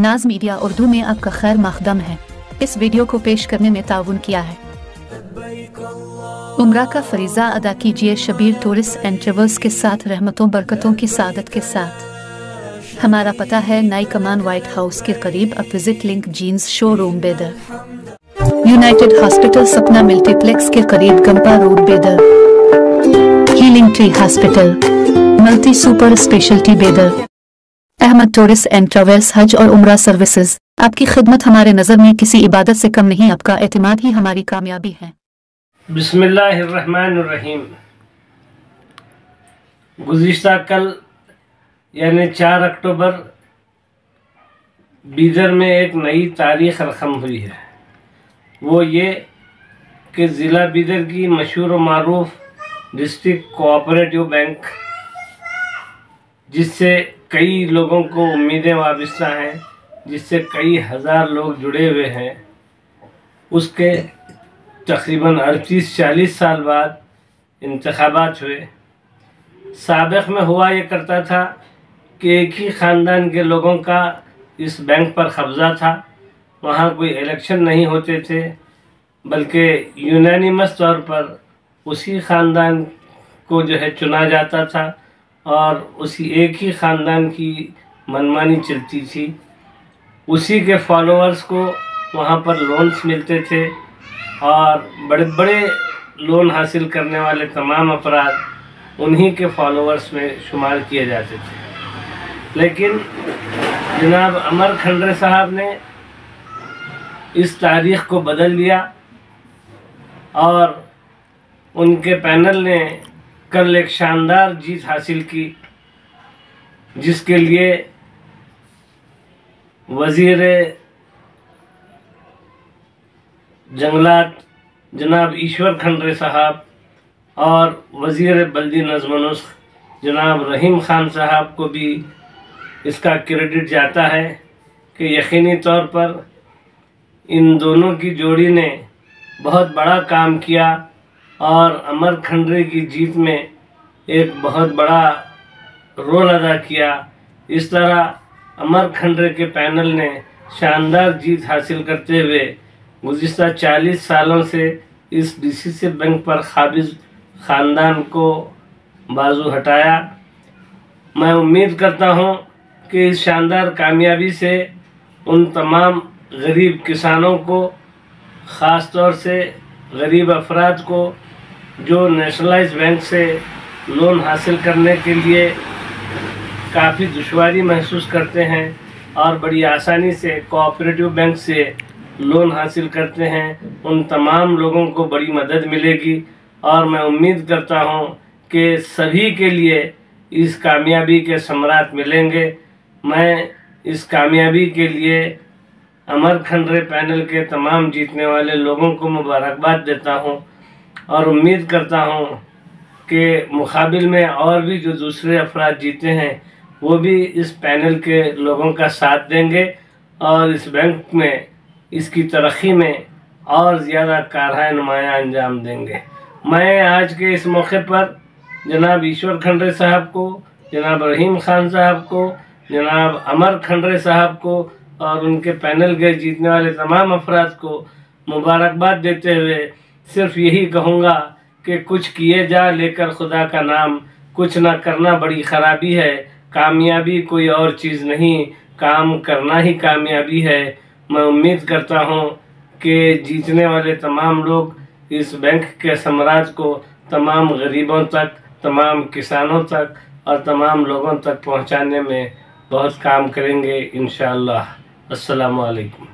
नाज मीडिया उर्दू में आपका खैर मकदम है। इस वीडियो को पेश करने में ताउन किया है। उम्रा का फरीज़ा अदा कीजिए शबीर टूरिस्ट एंड ट्रेवल्स के साथ, रहमतों बरकतों की सादत के साथ। हमारा पता है नई कमान व्हाइट हाउस के करीब। अब विजिट लिंक जीन्स शोरूम बेदर, यूनाइटेड हॉस्पिटल सपना मल्टीप्लेक्स के करीब गंपा रोड बेदर, healing tree hospital multi super speciality बेदर, अहमद टूरिस्ट एंड ट्रेवल्स हज और उम्रा सर्विसेज। आपकी खिदमत हमारे नज़र में किसी इबादत से कम नहीं, आपका एतमाद ही हमारी कामयाबी है। बिस्मिल्लाहिर्रहमानिर्रहीम। गुज़िश्ता कल यानी 4 अक्टूबर बीदर में एक नई तारीख़ रकम हुई है। वो ये कि ज़िला बीदर की मशहूर व मारूफ डिस्ट्रिक्ट कोऑपरेटिव बैंक, जिससे कई लोगों को उम्मीदें वाबस्ता हैं, जिससे कई हज़ार लोग जुड़े हुए हैं, उसके तकरीबन 38-40 साल बाद इंतखाबात हुए। साबिक़ में हुआ ये करता था कि एक ही ख़ानदान के लोगों का इस बैंक पर कब्ज़ा था। वहाँ कोई इलेक्शन नहीं होते थे, बल्कि यूनानिमस तौर पर उसी ख़ानदान को जो है चुना जाता था और उसी एक ही ख़ानदान की मनमानी चलती थी। उसी के फॉलोअर्स को वहाँ पर लोन्स मिलते थे और बड़े बड़े लोन हासिल करने वाले तमाम अफराद उन्हीं के फॉलोअर्स में शुमार किए जाते थे। लेकिन जनाब अमर खंडरे साहब ने इस तारीख़ को बदल दिया और उनके पैनल ने कल एक शानदार जीत हासिल की, जिसके लिए वज़ीर जंगलात जनाब ईश्वर खंडरे साहब और वज़ीर बल्दी नज़्म नुस्ख जनाब रहीम ख़ान साहब को भी इसका क्रेडिट जाता है कि यकीनी तौर पर इन दोनों की जोड़ी ने बहुत बड़ा काम किया और अमर खंडरे की जीत में एक बहुत बड़ा रोल अदा किया। इस तरह अमर खंडरे के पैनल ने शानदार जीत हासिल करते हुए गुज़िश्ता 40 सालों से इस डीसीसी बैंक पर काबिज़ ख़ानदान को बाजू हटाया। मैं उम्मीद करता हूँ कि इस शानदार कामयाबी से उन तमाम गरीब किसानों को, ख़ास तौर से गरीब अफराद को जो नेशनलाइज बैंक से लोन हासिल करने के लिए काफ़ी दुश्वारी महसूस करते हैं और बड़ी आसानी से कोऑपरेटिव बैंक से लोन हासिल करते हैं, उन तमाम लोगों को बड़ी मदद मिलेगी। और मैं उम्मीद करता हूं कि सभी के लिए इस कामयाबी के समरात मिलेंगे। मैं इस कामयाबी के लिए अमर खंडरे पैनल के तमाम जीतने वाले लोगों को मुबारकबाद देता हूं और उम्मीद करता हूं कि मुकाबिल में और भी जो दूसरे अफराद जीते हैं वो भी इस पैनल के लोगों का साथ देंगे और इस बैंक में, इसकी तरक्की में और ज़्यादा कारहाय नुमायाँ अंजाम देंगे। मैं आज के इस मौके पर जनाब ईश्वर खंडरे साहब को, जनाब रहीम ख़ान साहब को, जनाब अमर खंडरे साहब को और उनके पैनल के जीतने वाले तमाम अफराद को मुबारकबाद देते हुए सिर्फ यही कहूँगा कि कुछ किए जा लेकर खुदा का नाम, कुछ ना करना बड़ी ख़राबी है। कामयाबी कोई और चीज़ नहीं, काम करना ही कामयाबी है। मैं उम्मीद करता हूँ कि जीतने वाले तमाम लोग इस बैंक के समराज को तमाम गरीबों तक, तमाम किसानों तक और तमाम लोगों तक पहुँचाने में बहुत काम करेंगे इंशाअल्लाह। अस्सलामु अलैकुम।